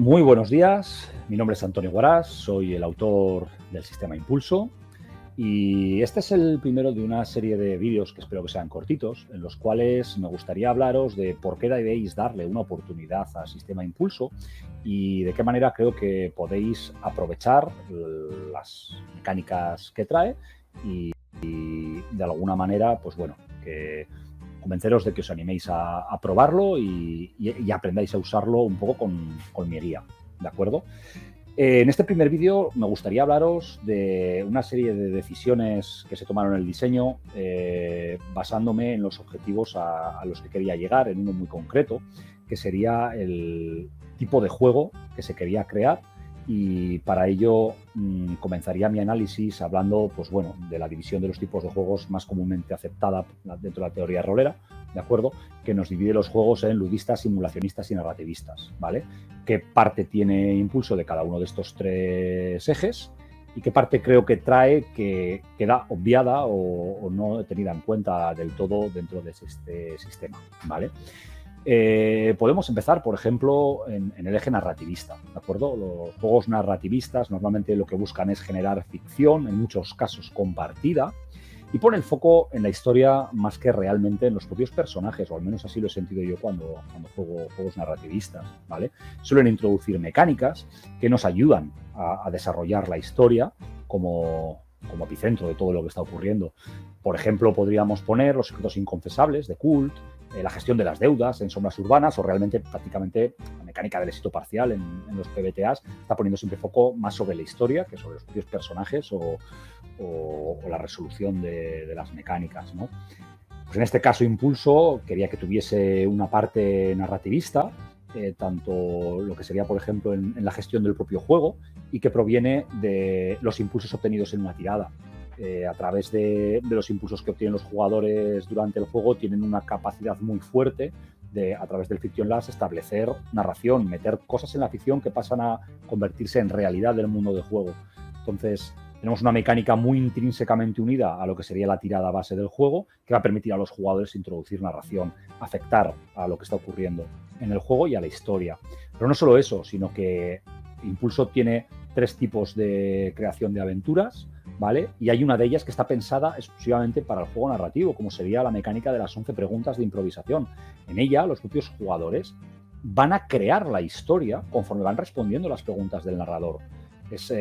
Muy buenos días, mi nombre es Antonio Guarás, soy el autor del Sistema Impulso y este es el primero de una serie de vídeos que espero que sean cortitos, en los cuales me gustaría hablaros de por qué debéis darle una oportunidad al Sistema Impulso y de qué manera creo que podéis aprovechar las mecánicas que trae y de alguna manera, pues bueno, que convenceros de que os animéis a probarlo y aprendáis a usarlo un poco con mi guía, ¿de acuerdo? En este primer vídeo me gustaría hablaros de una serie de decisiones que se tomaron en el diseño basándome en los objetivos a los que quería llegar, en uno muy concreto, que sería el tipo de juego que se quería crear. Y para ello comenzaría mi análisis hablando, pues bueno, de la división de los tipos de juegos más comúnmente aceptada dentro de la teoría rolera, ¿de acuerdo? Que nos divide los juegos en ludistas, simulacionistas y narrativistas, ¿vale? ¿Qué parte tiene Impulso de cada uno de estos tres ejes? Y qué parte creo que trae que queda obviada o no tenida en cuenta del todo dentro de este sistema, ¿vale? Podemos empezar, por ejemplo, en el eje narrativista, ¿de acuerdo? Los juegos narrativistas normalmente lo que buscan es generar ficción, en muchos casos compartida, y pone el foco en la historia más que realmente en los propios personajes, o al menos así lo he sentido yo cuando juego juegos narrativistas, ¿vale? Suelen introducir mecánicas que nos ayudan a desarrollar la historia como epicentro de todo lo que está ocurriendo. Por ejemplo, podríamos poner los secretos inconfesables de Kult, la gestión de las deudas en sombras urbanas o realmente prácticamente la mecánica del éxito parcial en los PBTAs está poniendo siempre foco más sobre la historia que sobre los propios personajes o la resolución de las mecánicas, ¿no? Pues en este caso Impulso quería que tuviese una parte narrativista, tanto lo que sería, por ejemplo, en la gestión del propio juego y que proviene de los impulsos obtenidos en una tirada. A través de los impulsos que obtienen los jugadores durante el juego, tienen una capacidad muy fuerte de, a través del Fiction Labs, establecer narración, meter cosas en la ficción que pasan a convertirse en realidad del mundo de juego. Entonces, tenemos una mecánica muy intrínsecamente unida a lo que sería la tirada base del juego, que va a permitir a los jugadores introducir narración, afectar a lo que está ocurriendo en el juego y a la historia. Pero no solo eso, sino que Impulso tiene 3 tipos de creación de aventuras, ¿vale? Y hay una de ellas que está pensada exclusivamente para el juego narrativo, como sería la mecánica de las 11 preguntas de improvisación. En ella, los propios jugadores van a crear la historia conforme van respondiendo las preguntas del narrador. Es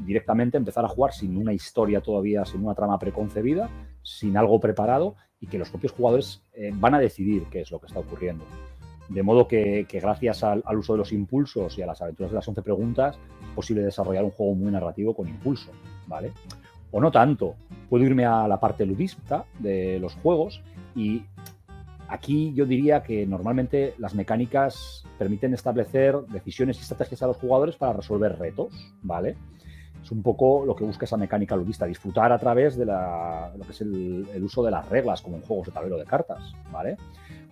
directamente empezar a jugar sin una historia todavía, sin una trama preconcebida, sin algo preparado, y que los propios jugadores van a decidir qué es lo que está ocurriendo. De modo que gracias al uso de los impulsos y a las aventuras de las 11 preguntas es posible desarrollar un juego muy narrativo con impulso, ¿vale? O no tanto. Puedo irme a la parte ludista de los juegos y aquí yo diría que normalmente las mecánicas permiten establecer decisiones y estrategias a los jugadores para resolver retos, ¿vale? Es un poco lo que busca esa mecánica ludista, disfrutar a través de lo que es el uso de las reglas, como en juegos de tablero de cartas, ¿vale?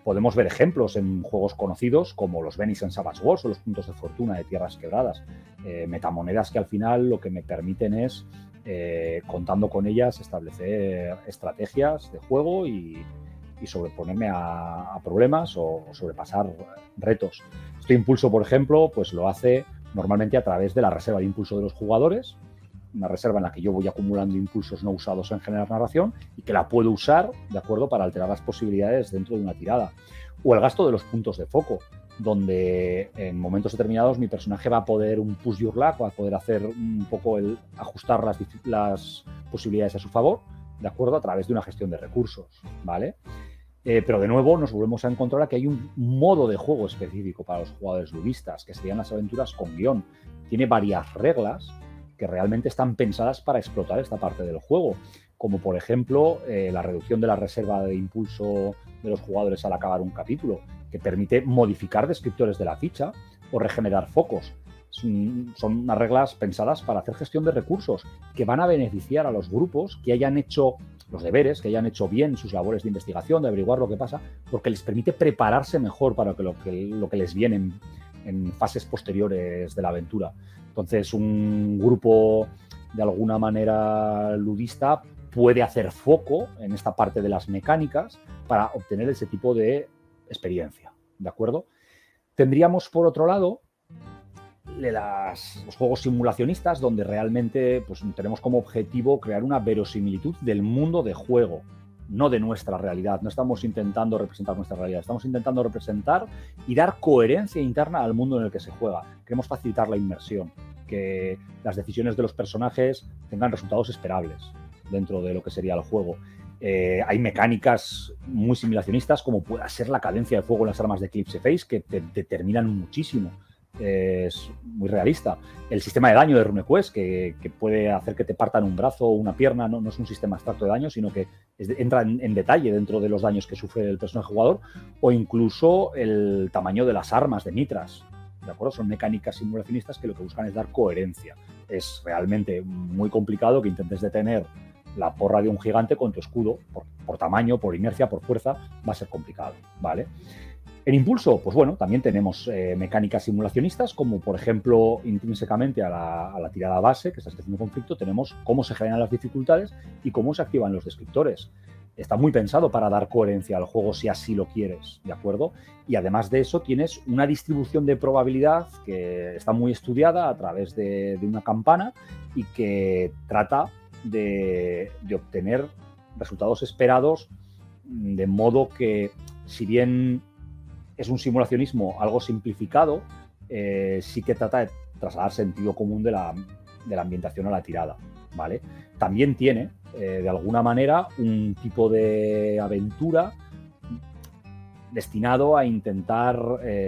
Podemos ver ejemplos en juegos conocidos como los Venice and Savage Worlds o los puntos de fortuna de Tierras Quebradas. Metamonedas que al final lo que me permiten es, contando con ellas, establecer estrategias de juego y sobreponerme a problemas o sobrepasar retos. Este impulso, por ejemplo, pues lo hace normalmente a través de la reserva de impulso de los jugadores, una reserva en la que yo voy acumulando impulsos no usados en generar narración y que la puedo usar, ¿de acuerdo?, para alterar las posibilidades dentro de una tirada. O el gasto de los puntos de foco, donde en momentos determinados mi personaje va a poder un push your luck, va a poder hacer un poco ajustar las posibilidades a su favor, ¿de acuerdo?, a través de una gestión de recursos, ¿vale? Pero de nuevo nos volvemos a encontrar a que hay un modo de juego específico para los jugadores ludistas, que serían las aventuras con guión. Tiene varias reglas que realmente están pensadas para explotar esta parte del juego, como por ejemplo la reducción de la reserva de impulso de los jugadores al acabar un capítulo, que permite modificar descriptores de la ficha o regenerar focos. Son unas reglas pensadas para hacer gestión de recursos que van a beneficiar a los grupos que hayan hecho los deberes, que hayan hecho bien sus labores de investigación, de averiguar lo que pasa, porque les permite prepararse mejor para lo que les viene en fases posteriores de la aventura. Entonces, un grupo de alguna manera ludista puede hacer foco en esta parte de las mecánicas para obtener ese tipo de experiencia, ¿de acuerdo? Tendríamos, por otro lado, los juegos simulacionistas, donde realmente pues, tenemos como objetivo crear una verosimilitud del mundo de juego, no de nuestra realidad. No estamos intentando representar nuestra realidad, estamos intentando representar y dar coherencia interna al mundo en el que se juega. Queremos facilitar la inmersión, que las decisiones de los personajes tengan resultados esperables dentro de lo que sería el juego. Hay mecánicas muy simulacionistas, como pueda ser la cadencia de fuego en las armas de Eclipse Phase, que te determinan muchísimo. Es muy realista. El sistema de daño de RuneQuest, que puede hacer que te partan un brazo o una pierna, no es un sistema abstracto de daño, sino que entra en detalle dentro de los daños que sufre el personaje jugador, o incluso el tamaño de las armas de Mitras. ¿De acuerdo? Son mecánicas simulacionistas que lo que buscan es dar coherencia. Es realmente muy complicado que intentes detener la porra de un gigante con tu escudo, por tamaño, por inercia, por fuerza, va a ser complicado, ¿vale? En Impulso, pues bueno, también tenemos mecánicas simulacionistas, como por ejemplo, intrínsecamente a la tirada base, que es la situación de conflicto, tenemos cómo se generan las dificultades y cómo se activan los descriptores. Está muy pensado para dar coherencia al juego si así lo quieres, ¿de acuerdo? Y además de eso tienes una distribución de probabilidad que está muy estudiada a través de una campana y que trata de obtener resultados esperados, de modo que, si bien es un simulacionismo algo simplificado, sí que trata de trasladar sentido común de la ambientación a la tirada, ¿vale? También tiene, de alguna manera, un tipo de aventura destinado a intentar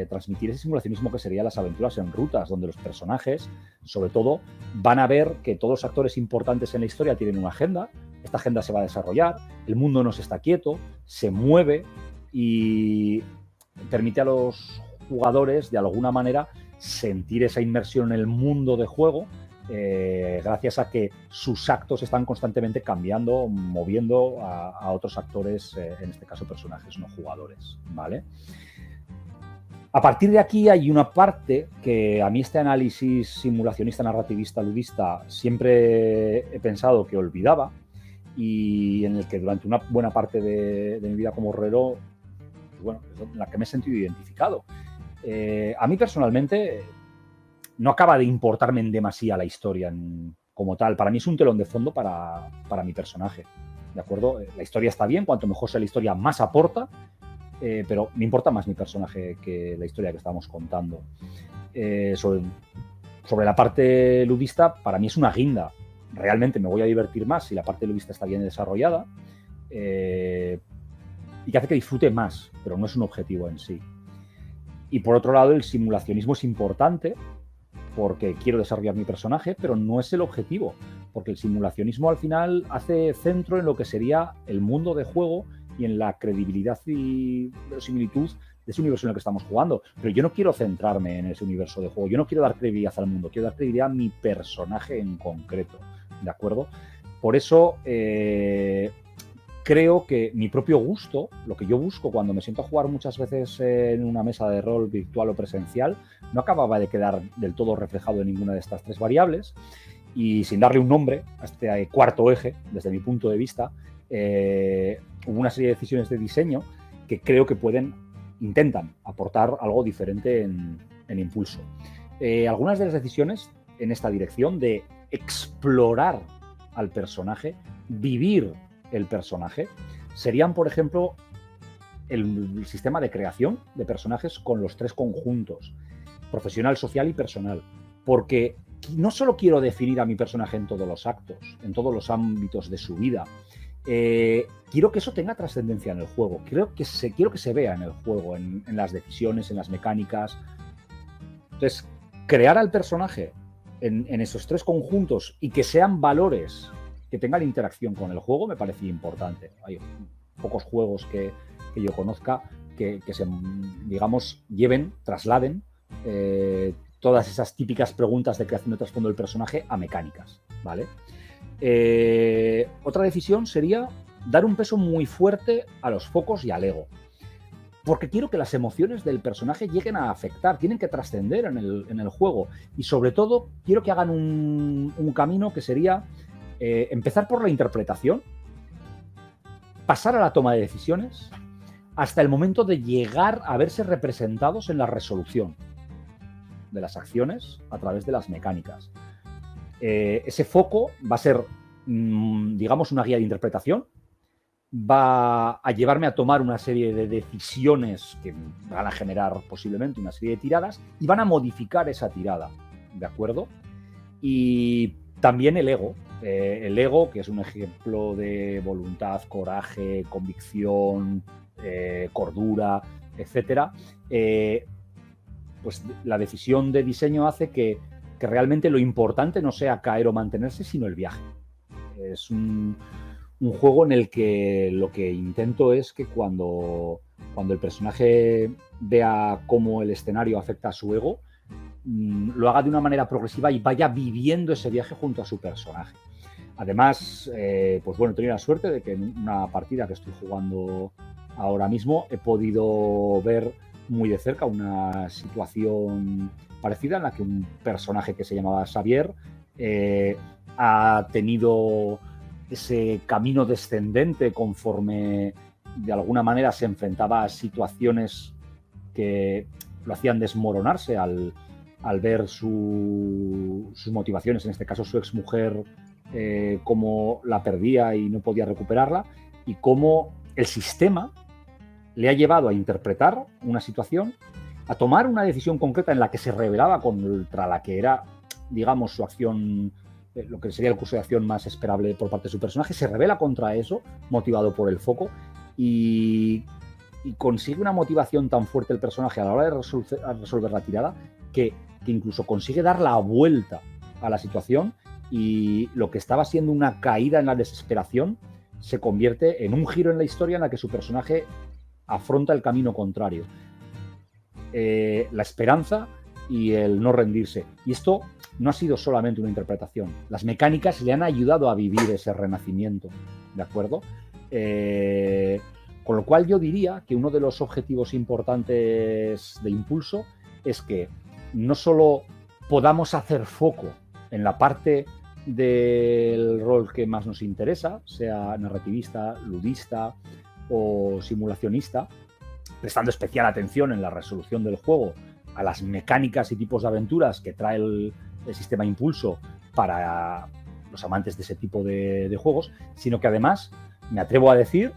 transmitir ese simulacionismo que serían las aventuras en rutas, donde los personajes, sobre todo, van a ver que todos los actores importantes en la historia tienen una agenda, esta agenda se va a desarrollar, el mundo no se está quieto, se mueve y permite a los jugadores, de alguna manera, sentir esa inmersión en el mundo de juego, gracias a que sus actos están constantemente cambiando, moviendo a otros actores, en este caso personajes no jugadores, ¿vale? A partir de aquí hay una parte que a mí este análisis simulacionista, narrativista, ludista siempre he pensado que olvidaba, y en el que durante una buena parte de mi vida como horrero, pues bueno, es en la que me he sentido identificado. A mí personalmente no acaba de importarme en demasía la historia como tal. Para mí es un telón de fondo para mi personaje, ¿de acuerdo? La historia está bien, cuanto mejor sea la historia, más aporta, pero me importa más mi personaje que la historia que estamos contando. Sobre la parte ludista, para mí es una guinda. Realmente me voy a divertir más si la parte ludista está bien desarrollada, y que hace que disfrute más, pero no es un objetivo en sí. Y por otro lado, el simulacionismo es importante porque quiero desarrollar mi personaje, pero no es el objetivo, porque el simulacionismo al final hace centro en lo que sería el mundo de juego y en la credibilidad y verosimilitud de ese universo en el que estamos jugando. Pero yo no quiero centrarme en ese universo de juego, yo no quiero dar credibilidad al mundo, quiero dar credibilidad a mi personaje en concreto, ¿de acuerdo? Por eso creo que mi propio gusto, lo que yo busco cuando me siento a jugar muchas veces en una mesa de rol virtual o presencial, no acababa de quedar del todo reflejado en ninguna de estas tres variables, y sin darle un nombre a este cuarto eje, desde mi punto de vista, hubo una serie de decisiones de diseño que creo que intentan aportar algo diferente en Impulso. Algunas de las decisiones en esta dirección de explorar al personaje, vivir el personaje, serían, por ejemplo, el sistema de creación de personajes con los tres conjuntos, profesional, social y personal, porque no solo quiero definir a mi personaje en todos los actos, en todos los ámbitos de su vida, quiero que eso tenga trascendencia en el juego, quiero que se vea en el juego, en las decisiones, en las mecánicas. Entonces, crear al personaje en esos tres conjuntos y que sean valores que tengan interacción con el juego me parecía importante. Hay pocos juegos que yo conozca que se, digamos, trasladen todas esas típicas preguntas de creación de trasfondo del personaje a mecánicas, ¿vale? Otra decisión sería dar un peso muy fuerte a los focos y al ego, porque quiero que las emociones del personaje lleguen a afectar, tienen que trascender en el juego, y sobre todo quiero que hagan un camino que sería empezar por la interpretación, pasar a la toma de decisiones, hasta el momento de llegar a verse representados en la resolución. de las acciones a través de las mecánicas. Ese foco va a ser, digamos, una guía de interpretación, va a llevarme a tomar una serie de decisiones que van a generar posiblemente una serie de tiradas y van a modificar esa tirada, ¿de acuerdo? Y también el ego, que es un ejemplo de voluntad, coraje, convicción, cordura, etcétera, pues la decisión de diseño hace que realmente lo importante no sea caer o mantenerse, sino el viaje. Es un juego en el que lo que intento es que cuando el personaje vea cómo el escenario afecta a su ego, lo haga de una manera progresiva y vaya viviendo ese viaje junto a su personaje. Además, pues bueno, he tenido la suerte de que en una partida que estoy jugando ahora mismo he podido ver muy de cerca una situación parecida en la que un personaje que se llamaba Xavier ha tenido ese camino descendente conforme de alguna manera se enfrentaba a situaciones que lo hacían desmoronarse al ver sus motivaciones, en este caso su exmujer, cómo la perdía y no podía recuperarla, y cómo el sistema le ha llevado a interpretar una situación, a tomar una decisión concreta en la que se rebelaba contra la que era, digamos, su acción, lo que sería el curso de acción más esperable por parte de su personaje, se rebela contra eso, motivado por el foco, y consigue una motivación tan fuerte el personaje a la hora de resolver la tirada que incluso consigue dar la vuelta a la situación, y lo que estaba siendo una caída en la desesperación se convierte en un giro en la historia en la que su personaje afronta el camino contrario, la esperanza y el no rendirse. Y esto no ha sido solamente una interpretación. Las mecánicas le han ayudado a vivir ese renacimiento, ¿de acuerdo? Con lo cual yo diría que uno de los objetivos importantes de Impulso es que no solo podamos hacer foco en la parte del rol que más nos interesa, sea narrativista, ludista o simulacionista, prestando especial atención en la resolución del juego a las mecánicas y tipos de aventuras que trae el sistema Impulso para los amantes de ese tipo de juegos, sino que además me atrevo a decir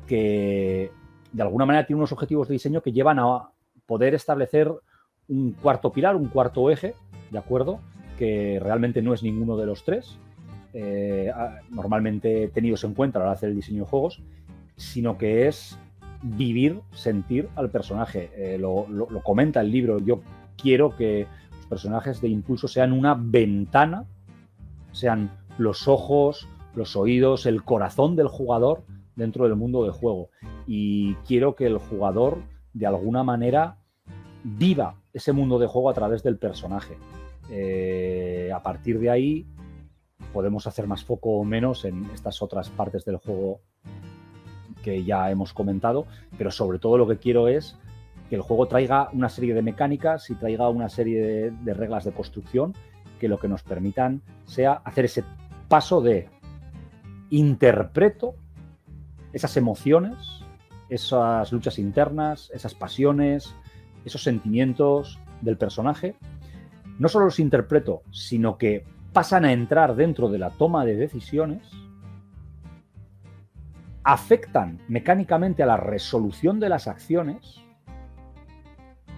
que de alguna manera tiene unos objetivos de diseño que llevan a poder establecer un cuarto pilar, un cuarto eje, ¿de acuerdo? Que realmente no es ninguno de los tres, normalmente tenidos en cuenta a la hora de hacer el diseño de juegos, sino que es vivir, sentir al personaje. Lo comenta el libro. Yo quiero que los personajes de Impulso sean una ventana, sean los ojos, los oídos, el corazón del jugador dentro del mundo del juego. Y quiero que el jugador, de alguna manera, viva ese mundo de juego a través del personaje. A partir de ahí podemos hacer más foco o menos en estas otras partes del juego que ya hemos comentado, pero sobre todo lo que quiero es que el juego traiga una serie de mecánicas y traiga una serie de reglas de construcción que lo que nos permitan sea hacer ese paso de interpreto esas emociones, esas luchas internas, esas pasiones, esos sentimientos del personaje. No solo los interpreto, sino que pasan a entrar dentro de la toma de decisiones, afectan mecánicamente a la resolución de las acciones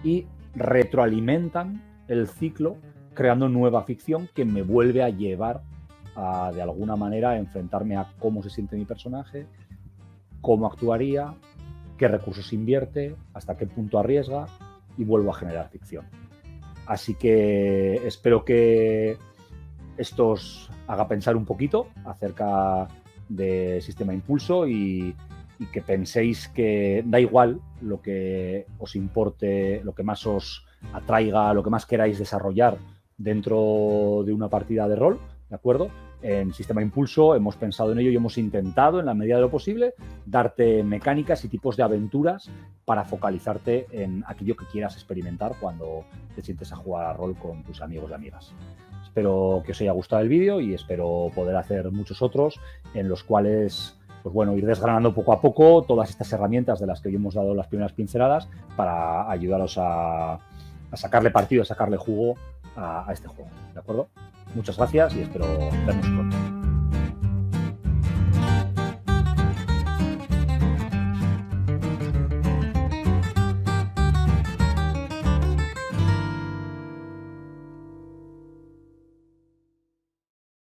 y retroalimentan el ciclo creando nueva ficción que me vuelve a llevar a, de alguna manera, a enfrentarme a cómo se siente mi personaje, cómo actuaría, qué recursos invierte, hasta qué punto arriesga, y vuelvo a generar ficción. Así que espero que esto os haga pensar un poquito acerca del sistema Impulso y que penséis que da igual lo que os importe, lo que más os atraiga, lo que más queráis desarrollar dentro de una partida de rol, ¿de acuerdo? En Sistema Impulso hemos pensado en ello y hemos intentado, en la medida de lo posible, darte mecánicas y tipos de aventuras para focalizarte en aquello que quieras experimentar cuando te sientes a jugar a rol con tus amigos y amigas. Espero que os haya gustado el vídeo y espero poder hacer muchos otros en los cuales, pues bueno, ir desgranando poco a poco todas estas herramientas de las que hoy hemos dado las primeras pinceladas para ayudaros a sacarle partido, a sacarle jugo a este juego, ¿de acuerdo? Muchas gracias y espero vernos pronto.